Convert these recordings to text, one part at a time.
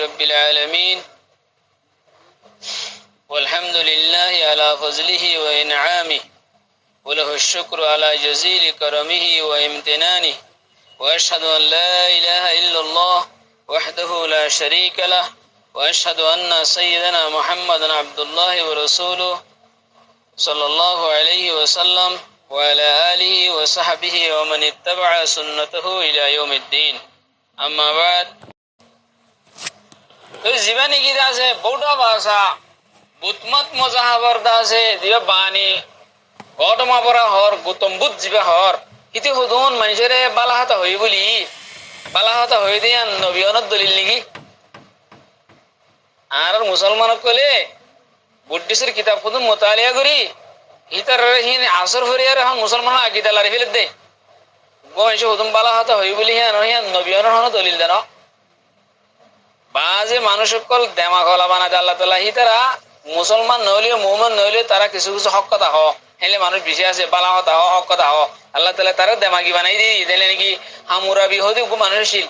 رب العالمين والحمد لله على فضله وإنعامه وله الشكر على جزيل كرمه وامتنانه وأشهد أن لا إله إلا الله وحده لا شريك له وأشهد أن سيدنا محمد عبد الله ورسوله صلى الله عليه وسلم وعلى آله وصحبه ومن اتبع سنته إلى يوم الدين أما بعد তো জীবনে কি আছে বউটা ভাষা বুতমত মজাহাবর আছে দিবা বাণী গটমা পরা হর গৌতম বুধ জিবা হর কিতে হুদুন মানুষের বালাহাতা হই বলি বালাহাতা হই দিয়ে নবী অনত দলিল নাকি আর মুসলমানক কলে বুদ্ধিসের কিতাব হুদুন মোতালিয়া করি হিতার হিন আসর হরি আর এখন মুসলমান আকিদা লারি ফেলে দে মানুষ হুদুন বালাহাতা হই বলি হিয়ান নবী অনত দলিল দেন বাজে মানুষ সকল দেমা গলা বানাতে আল্লাহ তাআলা হিতারা মুসলমান নইলেও মুমিন নইলেও তারা কিছু কিছু হক কথা হ হেলে মানুষ বেশি আছে বালা কথা হ হক কথা হ আল্লাহ তাআলা তারা দেমাগি বানাই দি দিলে নাকি হামুরাবি হদি মানুষ ছিল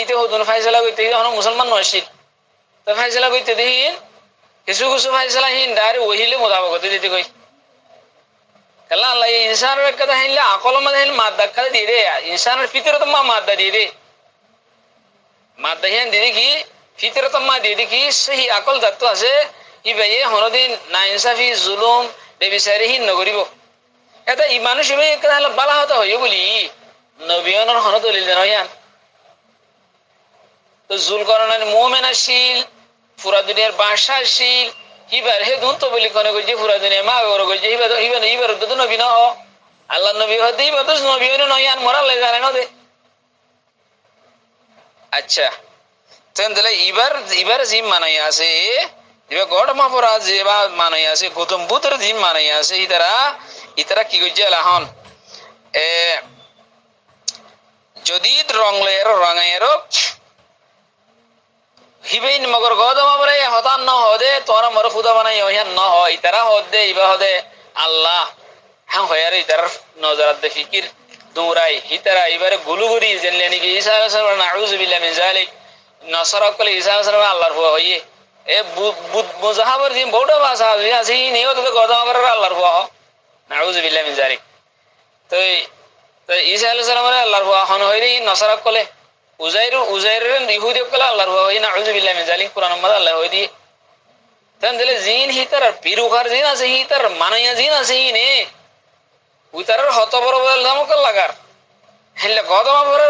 ইতে হদুন ফাইসালা কইতে এখন মুসলমান নয়ছিল তো ফাইসালা কইতে দিন কিছু কিছু ফাইসালা হিন ডাইরে ওহিলে মোতাবেক দিতে কই আল্লাহ আল্লাহ ইনসানের কথা হিনলে আকল মধ্যে হিন মাদ্দা খালি দিয়ে দে ইনসানের ভিতরে তো মাদ্দা দিয়ে দে মাদ্দা হিন দিয়ে কি ফিতরত মা দিয়ে কি সহি আকল তত্ত্ব আছে ই ভাইয়ে হনদিন না ইনসাফি জুলুম বেবিচারিহীন নগরিব এটা ই মানুষ বালা হতা হইব বলি নবীনের হন দলিল দেন হইয়ান তো জুল করণের মোমেন আসিল পুরা দুনিয়ার বাসা আসিল হিবার হে দুন তো বলি কনে কইছে পুরা দুনিয়া মা ওর কইছে হিবার তো নবী না আল্লাহ নবী হতে হিবার তো নবী নইয়ান মরাল জানে না দে আচ্ছা তেন ইবার জিম মানাই আছে এবার গড়মা পড়া যে বা মানাই আছে গৌতম বুদ্ধের জিম মানাই আছে ইতারা কি করছে এখন যদি রঙের হিবেইন মগর গদমা পরে হতান ন হদে তোরা মর খুদা বানাই হইয়ান ন হয় ইতারা হদে ইবা হদে আল্লাহ হ্যাঁ হয় আর ইতার নজরাত দে ফিকির দৌড়াই ইতারা এবারে গুলুগুরি জেনলে নাকি ঈসা আলাইহিস সালাম নাউযু বিল্লাহি মিন যালিক নসরা কলে ঈসা আলাইহিস সালাম আল্লাহর হুয়া হইয়ে এ মুজাহাবর জিম বউটা ভাষা আছে নিও তো গদমা পরে আল্লাহর হুয়া নাউযু বিল্লাহি মিন যালিক তো ঈসা আলাইহিস সালাম আল্লাহর হুয়া হন হইরি নসরা কলে উজাইরের ইহুদি কলে আল্লাহর হুয়া হই নাউযু বিল্লাহি মিন যালিক কুরআন মধ্যে আল্লাহ হই দি তখন দিলে জিন হিতার পিরুখার জিন আছে হিতার মানাইয়া জিন আছে নে উতারের হত বড় বড় নামকল লাগার হেলে গদমা পরে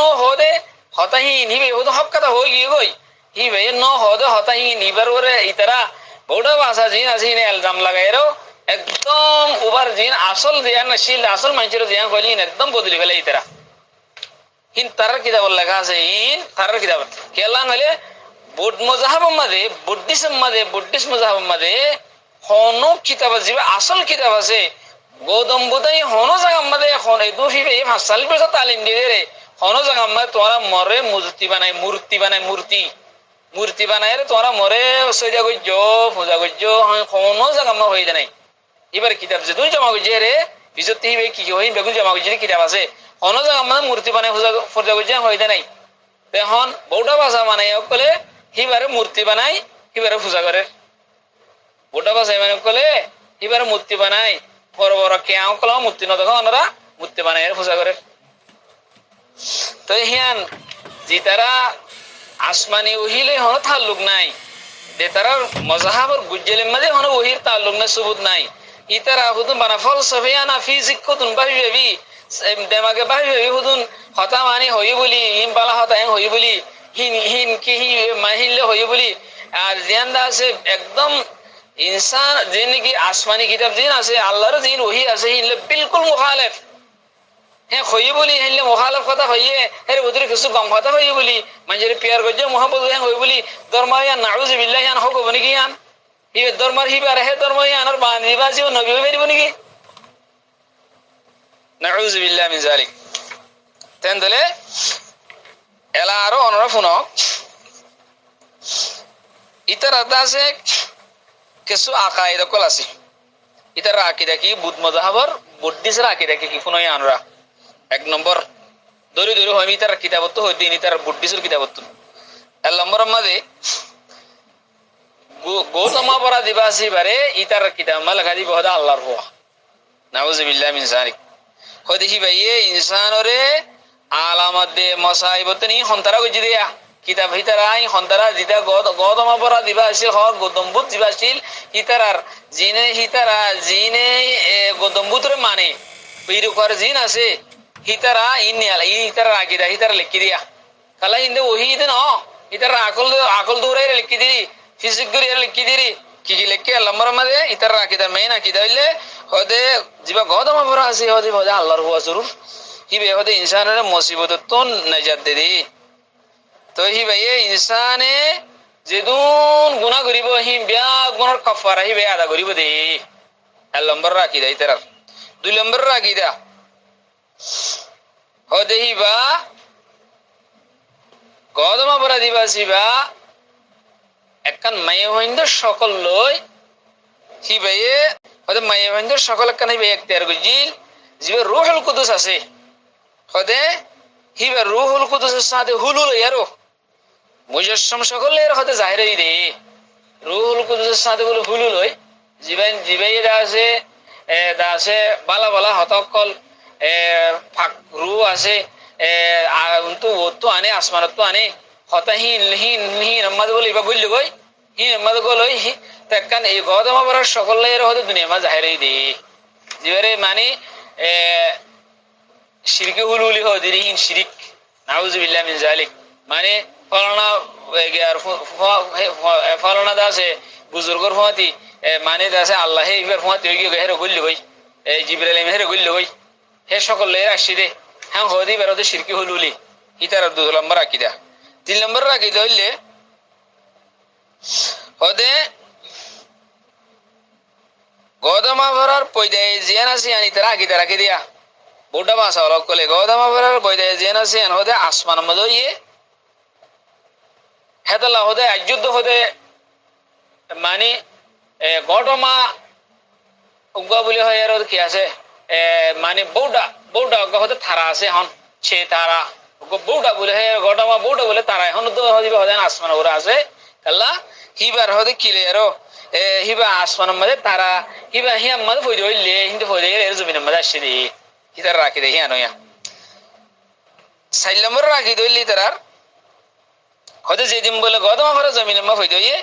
ন হদে হতাহি নিবে ও তো হক কথা হই গিয়ে গই হি ভাই ন হদে হতাহি নিবার ওরে ইতারা বড় ভাষা জিন আছে নে ইলজাম লাগাইরো একদম ওভার জিন আসল জিয়ান শিল আসল মানুষের জিয়ান কইলিন একদম বদলি ফেলে ইতারা হিন তারার কিতাব লেখা আছে তারার কিতাব কেলা হলে বুদ্ধ মজাহাব মাঝে বুদ্ধিস্ট মজাহাব মাঝে হন কিতাব জিবে আসল কিতাব আছে গৌতম বুদ্ধাই হন জায়গা মাঝে এখন এই দুফিবে 5 সাল পর্যন্ত তালিম দিয়ে রে হন জায়গা মাঝে তোরা মরে মূর্তি বানায় রে তোরা মরে সইজা গজ্জ পূজা গজ্জ হন জায়গা মা হই নাই এবার কিতাব যে দুই জমা গজ্জে রে বিজতি হিবে কি হই বেগুন জমা গজ্জে কিতাব আছে হন জায়গা মাঝে মূর্তি বানায় পূজা গজ্জ হই নাই এখন বউটা ভাষা বানাই কলে হিবারে মূর্তি বানাই হিবারে পূজা করে বউটা ভাষা মানে কলে হিবারে মূর্তি বানাই বড় বড় কেউ কলাম মূর্তি নদক ওনারা মূর্তি বানাই পূজা করে তো হিয়ান যে তারা আসমানি ওহিলে হন তাল্লুক নাই যে তারা মজাহাবর গুজ্জেলের মাঝে হন ওহির তাল্লুক নাই সুবুত নাই ইতারা হুদুন বানা ফলসফিয়ানা ফিজিক কতুন ভাবি দেমাগে ভাবি হুদুন হতা মানি হই বলি হিম বালা হতা হই বলি হিন কি মাহিলে হই বলি আর জিয়ান্দা আছে একদম इंसान जिन की आसमानी किताब जिन আছে আল্লাহর জিন ওহি আছে হিলে বিলকুল মুখালিফ হ্যাঁ হই বলি হিলে মুখালিফ কথা হইয়ে এর ভিতরে কিছু গম কথা হই বলি মানুষের পিয়ার গজে মোহাম্মদ হই বলি ধর্মায়া নাউযু বিল্লাহি আন হকো বনি গিয়ান ই ধর্মার হিবার হে ধর্মায়া আনার বানিবাজি ও নবী বেরি বনি কি নাউযু বিল্লাহি মিন যালিক তেন্দলে এলা আরো অনরা ফুনো ইতার আদাসে কিছু আকাইদা কল আছে ইতার আকিদা কি বুদ্ধ মজাহাবর বুদ্ধিসের আকিদা কি ফুনই আনরা এক নম্বর দরি হইমি তার কিতাবত হই দিন তার বুদ্ধিসের কিতাবত এক নম্বরের মাঝে গৌতমা পরা দিবাসী বারে ইতার কিতাব লেখা দিব হদা আল্লাহর হুয়া নাউজুবিল্লাহ মিন যালিক হদে হি ভাইয়ে ইনসানরে আলামত দে মসাইবতনি হন্তারা গজি দিয়া কিতাব হিতারাই হন্তারা জিতা গৌতমা পরা দিবাসী হ গৌতমবুত দিবাসীল হিতারার জিনে গৌতমবুতরে মানে বিরুকার জিন আছে হিতারা হিতারা আগিদা হিতারা লিখি দিয়া কালা ইন্দে ওহি ইদে ন হিতারা আকল দৌড়াই লিখি দিরি ফিজিক করে লিখি দিরি কি লিখি আল্লাহর মাঝে হিতারা আকিদা মেইন আকিদা হইলে হদে জিবা গদমা ভরা আছে হদে হদে আল্লাহর হুয়া জরুর হিবে হদে ইনসানের মুসিবত তো নাজাত দে দি তো হি ভাই ইনসানে যেদুন গুনাহ করিব হি বিয়া গুনার কাফারা হি বে আদা করিব দে এক নম্বর আকিদা হিতারা দুই নম্বর আকিদা হদে হিবা গদমা ভরা দিবাসী বা একখান মায়ে হইন্দ সকল লই হি ভাইয়ে হদে মায়ে হইন্দ সকল একখান হিবে এখতিয়ার গজিল জিবে রূহুল কুদুস আছে হদে হিবে রূহুল কুদুসের সাথে হুলুল ইয়ারো মুজাসসাম সকলের হদে জাহির হই দে রূহুল কুদুসের সাথে বলে হুলুল হই জিবাই দাসে বালা বালা হতকল ফাক রু আছে তো আনে আসমানত তো আনে হতা হিন আম্মাদ বলে ইবা বললি গই হিন আম্মাদ গলই তেকান এই গদমা বরার সকলের হতে দুনিয়া মা জাহির হই দে জিবারে মানে শিরকে হুলুলি হদিরি হিন শিরিক নাউজুবিল্লাহ মিন যালিক মানে ফলনা দাসে বুজুর্গর ফুয়াতি মানে দাসে আল্লাহ ইবার ফুয়াতি হই গিয়ে হেরে গল্লি গই জিবরাইল হেরে গল্লি গই হে সকলের আসি দে হ্যাঁ হদি বেরোতে শিরকি হুলুলি ইতার দু নম্বর আকিদা তিন নম্বর আকিদা হইলে হদে গদমা ভরার পয়দায় জিয়ান আছে আনি তারা আকিদা রাখি দিয়া বুটা ভাষা অলগ কলে গদমা ভরার পয়দায় জিয়ান আছে হদে আসমান মধ্যে ইয়ে হেতলা হদে আযুদ্ধ হদে মানে গদমা উগা বলি হয় আর কি আছে মানে বৌডা হতে থারা আছে হন সে তারা বৌডা বলে হে গডমা বৌডা বলে তারা এখন তো হদিবা হদেন আসমান ওরা আছে কাল্লা হিবার হদে কিলে আরো হিবা আসমানের মধ্যে তারা হিবা হিয়ার মধ্যে ফইদ হইলে কিন্তু ফইদ গেলে এর জমিনের মধ্যে আসছে দি হিতার রাখি দে হিয়া নয়া সাইল নম্বর রাখি দইলি তারার হদে যেদিন বলে গদমা ভরা জমিনের মধ্যে ফইদ হইয়ে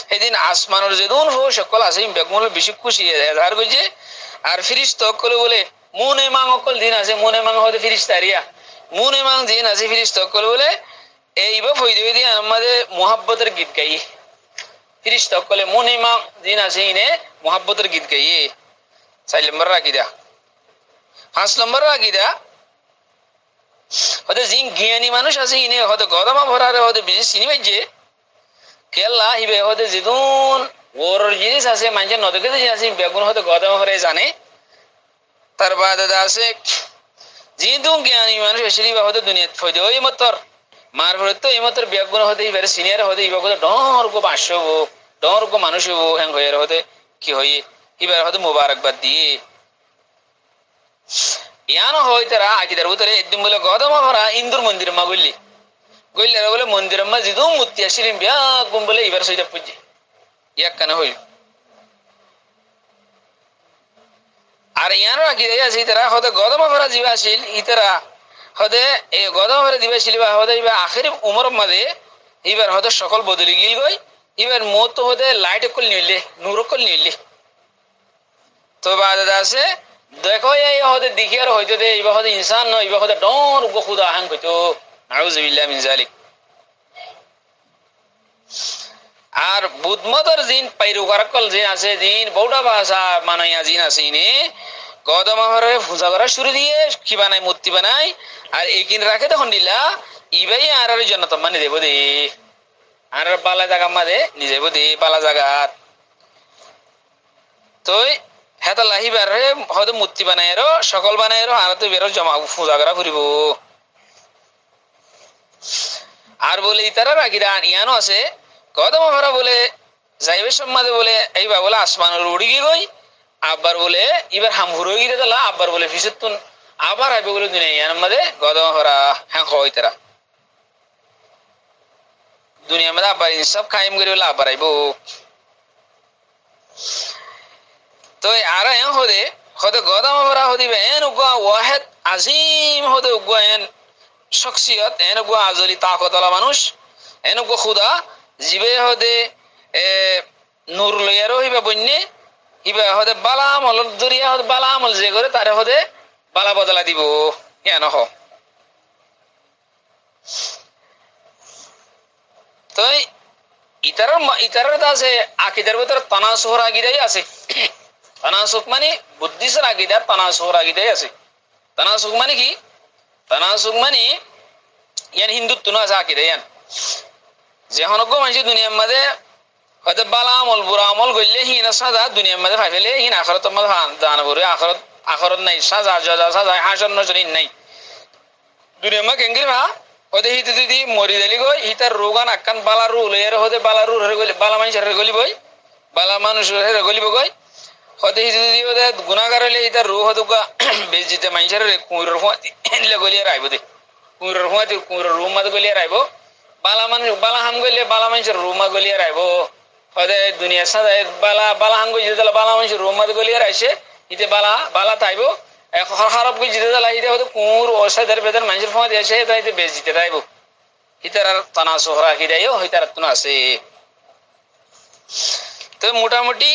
সেদিন আসমানের যেদিন হো সকল আছে বেগমুল বেশি খুশি ধার গইছে আর ফিরিস্তা অকল বলে মুনে মাং অকল দিন আছে মুনে মাং হতে ফিরিস্তারিয়া মুনে মাং দিন আছে ফিরিস্তা অকল বলে এইবা ফইদে দিয়ে আমাদের মোহাব্বতের গীত গাই ফিরিস্তা অকলে মুনে মাং দিন আছে ইনে মোহাব্বতের গীত গাইয়ে 4 নম্বর রাখিদা 5 নম্বর রাখিদা হতে জিন জ্ঞানী মানুষ আছে ইনে হতে গদমা ভরারে হতে বিজি সিনেমা যে কেলা হিবে হতে যেদুন ওর জিনিস আছে মানুষের নদকে জিনিস আছে বেগুন হতে গদমা ভরে জানে তার বাদে আছে যেদুন জ্ঞানী মানুষ এসে হতে দুনিয়া ফইদে ওই মতর মার ভরে তো এই মতর বেগুন হতে ইবারে সিনিয়র হতে ইবা হতে ডর গো বাসব ডর গো মানুষ হবো হ্যাং হয়ে হতে কি হই ইবার হতে মুবারকবাদ দিয়ে ইয়ানো হয় তারা আকিদার ভিতরে একদিন বলে গদমা ভরা ইন্দুর মন্দির মা গল্লি গইলার বলে মন্দির মা যেদুন মূর্তি আসিলেন বিয়া গুম বলে ইবার সইটা পুজি ইয়াক কানে হইল আর ইয়ানো আকিদা আছে তারা হতে গদমা ভরা জীবা আসিল ইতারা হতে এই গদমা ভরা দিবা ছিল বা হতে ইবা আখির উমর মাঝে ইবার হতে সকল বদলি গিল গই ইবার মত হতে লাইট কল নিলে নূর কল নিলে তো বাদে আছে দেখো এই হতে দেখি আর হইতো দে ইবা হতে ইনসান নয় ইবা হতে ডর গো খুদা হাং কইতো নাউজুবিল্লাহ মিন যালিক আর বুধমতর জিন পাইরুকারকল জিন আছে জিন বৌডা ভাষা মানাইয়া জিন আছে ইনে গদমা ভরে পূজা করা শুরু দিয়ে কি বানায় মূর্তি বানায় আর এইকিন রাখে তখন দিলা ইবাই আর জন্য তো মানে দেব দে আর বালা জায়গা মাঝে নিজেব দে বালা জায়গার তো হেতা লাহিবার হয়তো মূর্তি বানায় সকল বানায় আর তো বেরো জমা পূজা করা ফুরিব আর বলে ইতারা রাখিরা ইয়ানো আছে গদমা ভরা বলে যাইবে সম্মাদে বলে এইবার বলে আসমানের উড়ি গিয়ে গই আবার বলে এবার হামহুরো গিয়ে দিলা আবার বলে ফিসেতুন আবার আইবে বলে দুনিয়া ইয়ার মধ্যে গদমা ভরা হ্যাঁ হয় তারা দুনিয়ার মধ্যে আবার ইনসাফ কায়েম করে বলে আবার আইব তো আর এন হদে হদে গদাম বরা হদিবে এন উগা ওয়াহিদ আজিম হদে উগা এন শখসিয়ত এন উগা আজলি তাকতলা মানুষ এন উগা খুদা জিবে হদে নূর লইয়ারও হিবা বন্যে হিবা হদে বালা আমল দরিয়া হদে বালা আমল যে করে তারে হদে বালা বদলা দিব কেন হ তো ইতারের আছে আকিদার ভিতরে তানাসুহর আকিদাই আছে তানাসুখ মানে বুদ্ধিসের আকিদা তানাসুহর আকিদাই আছে তানাসুখ মানে কি তানাসুখ মানে ইয়ান হিন্দুত্ব না আছে আকিদা ইয়ান যে হনজ্ঞ মানুষ দুনিয়ার মাঝে হয়তো বালা আমল বুড়া আমল করলে হিনা সাজা দুনিয়ার মাঝে ভাবিলে হিন আখরত জানা পড়বে আখরত নাই সাজা জজা সাজা হাসন নজরিন নাই দুনিয়ার মা কেঙ্গির ভা হতে হিতে যদি মরি দিলি গই হিতার রোগান আকান বালা রু লইয়ার হতে বালা রু হরে গলি বালা মানুষ হরে গলি বই বালা মানুষ হরে গলিব গই হতে হিতে যদি হতে গুনাহগার হইলে হিতার রু হতে বেজিতে মানুষের কুইরর ফুয়াতি এনলে গলিয়ার আইব দে কুইরর ফুয়াতি কুইরর রু মাদ গলিয়ার আইব বালা মানুষ বালা হাম গলে বালা মানুষের রু মা গলিয়ার আইব হতে দুনিয়া সাদা বালা বালা হাম গই যেতে বালা মানুষের রু মাদ গলিয়ার আইছে হিতে বালা বালা তাইব খারাপ করে জিতে দিলা হিতে হয়তো কুঁর অসাধার বেদার মানুষের ফোন দিয়েছে তাইতে বেশ জিতে তাইব হিতার আর তানা সোহরা হিদাইও হিতার তুন আছে তো মোটামুটি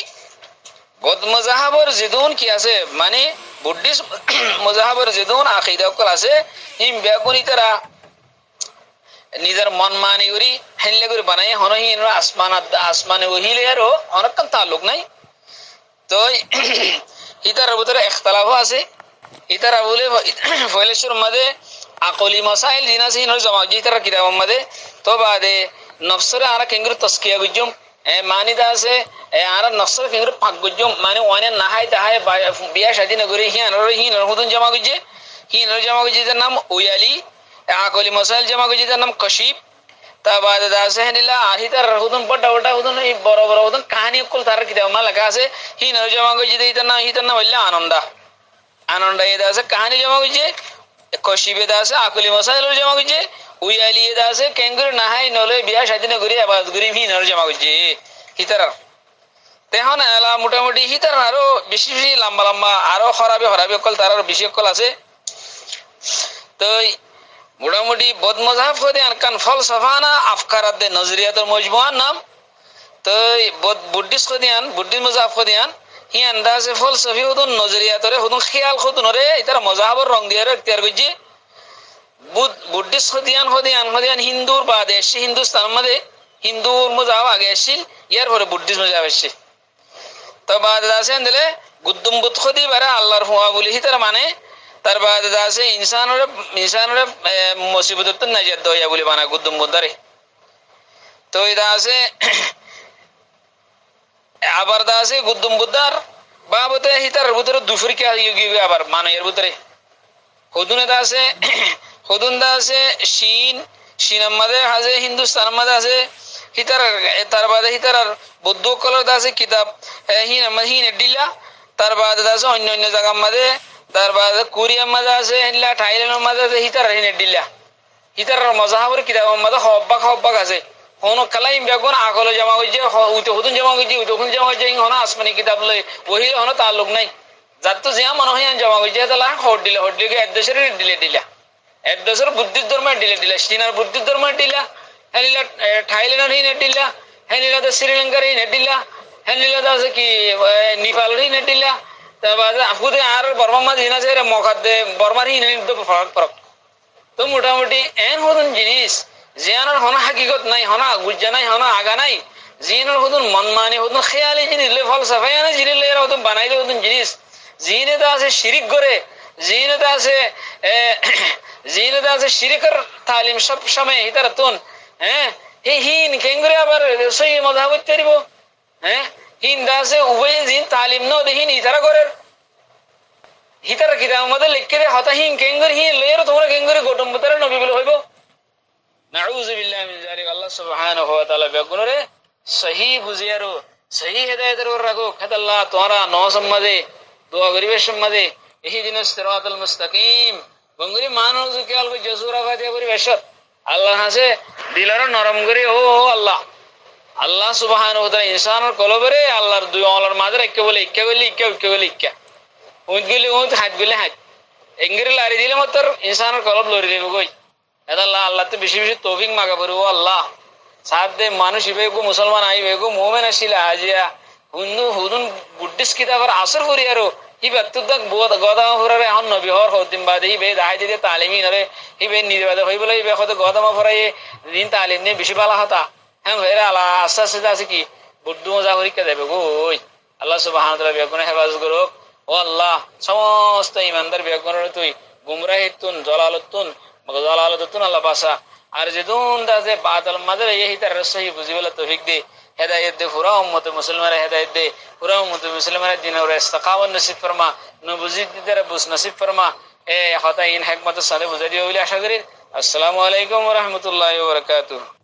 বদ মজাহাবর জিদুন কি আছে মানে বুদ্ধিস্ট মজাহাবর জিদুন আকিদা কল আছে হিম বেগুনি তারা নিজের মন মানি করি হেনলে করে বানাই হনহীন আসমানে ওহিলে আরো অনেকক্ষণ তাল্লুক নাই তো হিতার ভিতরে ইখতিলাফ আছে ইতারা বলে ফয়লেশ্বর মধ্যে আকলি মাসাইল জিনাসি নর জমা জিতারা কিতাব মধ্যে তো বাদে নফসরে আরা কেঙ্গুর তস্কিয়া গুজুম মানিদা আছে আরা নফসরে কেঙ্গুর পাক গুজুম মানে ওয়ানে নাহাই তাহাই বিয়া শাদি নগরে হিনর হুদুন জমা গুজে হিনর জমা গুজে তার নাম উয়ালি আকলি মাসাইল জমা গুজে তার নাম কশিব তা বাদে দাসে হেনিলা আহিতার হুদুন বড় বড় হুদুন এই বড় বড় হুদুন কাহিনী কুল তার কিতাব মা লেখা আছে হিনর জমা গুজে হিতার নাম হইলা আনন্দা আনন্দ এদা আছে কাহিনী জমা গুজে কশিবেদা আছে আকলি মশাইল জমা গুজে উয়ালি এদা আছে কেঙ্গুর নাহাই নলে বিয়া শাদিনে ঘুরি আবাদ ঘুরি হিনর জমা গুজে হিতার তেহন এলা মোটামুটি হিতার আরো বেশি বেশি লম্বা লম্বা আরো হরাবে অকল তার আরো বেশি অকল আছে তো মোটামুটি বদ মজাহাব হতে আনকান ফলসফানা আফকারাত দে নজরিয়াতের মজমুআর নাম তো বুদ্ধিস্ট হদিয়ান বুদ্ধিস্ট মজাহাব হদিয়ান হি আন্দাজে ফলসফি হুদুন নজরিয়াতরে হুদুন খেয়াল খুদুনরে ইতারা মজাহাবর রং দিয়ারে ইখতিয়ার করছে বুদ্ধিস্ট হদিয়ান হিন্দুর বাদে এসছে হিন্দুস্তান মধ্যে হিন্দুর মজাহাব আগে এসছিল ইয়ার পরে বুদ্ধিস্ট মজাহাব এসছে তো বাদে আছে দিলে গুদ্দুম বুত খদি বারে আল্লাহর হুয়া বলি হিতারা মানে তার বাদে আছে ইনসানরে মুসিবত নাজাত দয়া বলি বানা গুদ্দুম বুদ্দারে তো এটা আছে আবার দা আছে গুদ্দুম বুদ্দার বাবতে হিতার ভিতরে দুফুরকে আবার মানে এর ভিতরে হুদুনে দা আছে হুদুন দা আছে শিনের মাঝে আছে হিন্দুস্তানের মাঝে আছে হিতার তার বাদে হিতার বৌদ্ধ কলর দা আছে কিতাব হিন এডিলা তার বাদে দা আছে অন্য অন্য জায়গার মাঝে তার বাদে কোরিয়ার মাঝে আছে হিলা থাইল্যান্ডের মাঝে আছে হিতার হিন এডিলা হিতার মজাহাবর কিতাবের মাঝে হব্বাক আছে হন কালাইম বেগুন আকলে জমা হইছে উইতে হুদুন জমা হইছে উইতে হুন জমা হইছে হন আসমানি কিতাব লই ওহি হন তাল্লুক নাই যাত তো জিয়া মনে হয় জমা হইছে তালা হট দিলে এদেশের দিলা এদেশের বুদ্ধিস্ট ধর্মের দিলা চীনার বুদ্ধিস্ট ধর্মের দিলা হেনিলা থাইল্যান্ডের হিনে দিলা হেনিলা তো শ্রীলঙ্কার হিনে দিলা হেনিলা তো আছে কি নেপালের হিনে দিলা তারপর আফুদে আর বর্মার মাঝে হিনা আছে মখাত বর্মার হিনে তো ফরক তো মোটামুটি এন হদুন জিনিস জিয়ানোর হনা হাকিকত নাই হনা গুজ্জা নাই হনা আগা নাই জিয়ানোর হদুন মনমানি হদুন খেয়ালি জিনিস লে ফলসফা আনে জিনিস লে এরা হদুন বানাইলে হদুন জিনিস জিনে তো আছে শিরিক করে জিনে তো আছে শিরিকের তালিম সব সময় হিতার তুন হ্যাঁ হিন কেঙ্গুরে আবার সই মজাহাবত করিব হ্যাঁ হিন দা আছে উভয় জিন তালিম ন দেহিন ইতারা করে হিতারা কিতাব মধ্যে লিখকে দে হতা হিন কেঙ্গুর হিন লের তোমরা কেঙ্গুরে গৌতম বুদ্ধের নবী বলে হইব নাউযু বিল্লাহি মিন যালিক আল্লাহ সুবহানাহু ওয়া তাআলা বেগুনরে সহি বুঝিয়ারো সহি হেদায়েতের ওপর রাখো খাদাল্লাহ তোরা ন সম্মাদে দোয়া করিবে সম্মাদে ইহদিনাস সিরাতাল মুস্তাকিম বঙ্গরি মানুষ কেবল জসুরা ফাতিহা করি বেশত আল্লাহ হাসে দিলার নরম করে ও আল্লাহ আল্লাহ সুবহানাহু ওয়া তাআলা ইনসানের কলবরে আল্লাহর দুই আল্লাহর মাঝে ইক্কা বলে ইক্কা বলে ইক্কা ইক্কা বলে ইক্কা উঁত গেলে উঁত হাত গেলে হাত এঙ্গিরে লারি দিলে মাত্র ইনসানের কলব লড়ি দেবে কই এটা আল্লাহ আল্লাহ তো বেশি বেশি তৌফিক মাগা পড়ে ও আল্লাহ সাথ দে মানুষ ইবেগো মুসলমান আইবেগো মোমেন আসিলা আজিয়া হুন্দু হুদুন বুদ্ধিস্ট কিতাবের আসর করি আরো হিবে তুদাক গদামা ফুরারে এখন নবী হওয়ার হদ্দিন বাদে হিবে দাহাই দিতে তালিমি নরে হিবে নির্বাদে হই বলে হিবে হতে গদামা ফুরাই দিন তালিম নিয়ে বেশি ভালো হতা হ্যাঁ ভাইরা আল্লাহ আস্তে আস্তে আছে কি বুদ্ধু মজা পরীক্ষা দেবে গো ওই আল্লাহ সুবহানাহু ওয়া তাআলা বেগুনে হেফাজত করুক ও আল্লাহ সমস্ত ইমানদার বেগুনের তুই গুমরাহিতুন জলালতুন জলালতুন আল্লাহ বাসা আর যে দুন দাজে বাদল মাদের এই তার সহি বুঝিবলা তৌফিক দে হেদায়েত দে পুরা উম্মত মুসলমানের হেদায়েত দে পুরা উম্মত মুসলমানের দিনের ইস্তেকামত নসিব ফরমা নবুজিদ দিদার বুঝ নসিব ফরমা এ হতা ইন হিকমত সালে বুঝাই দিও বলে আশা করি আসসালামু আলাইকুম ওয়া রাহমাতুল্লাহি ওয়া বারাকাতুহু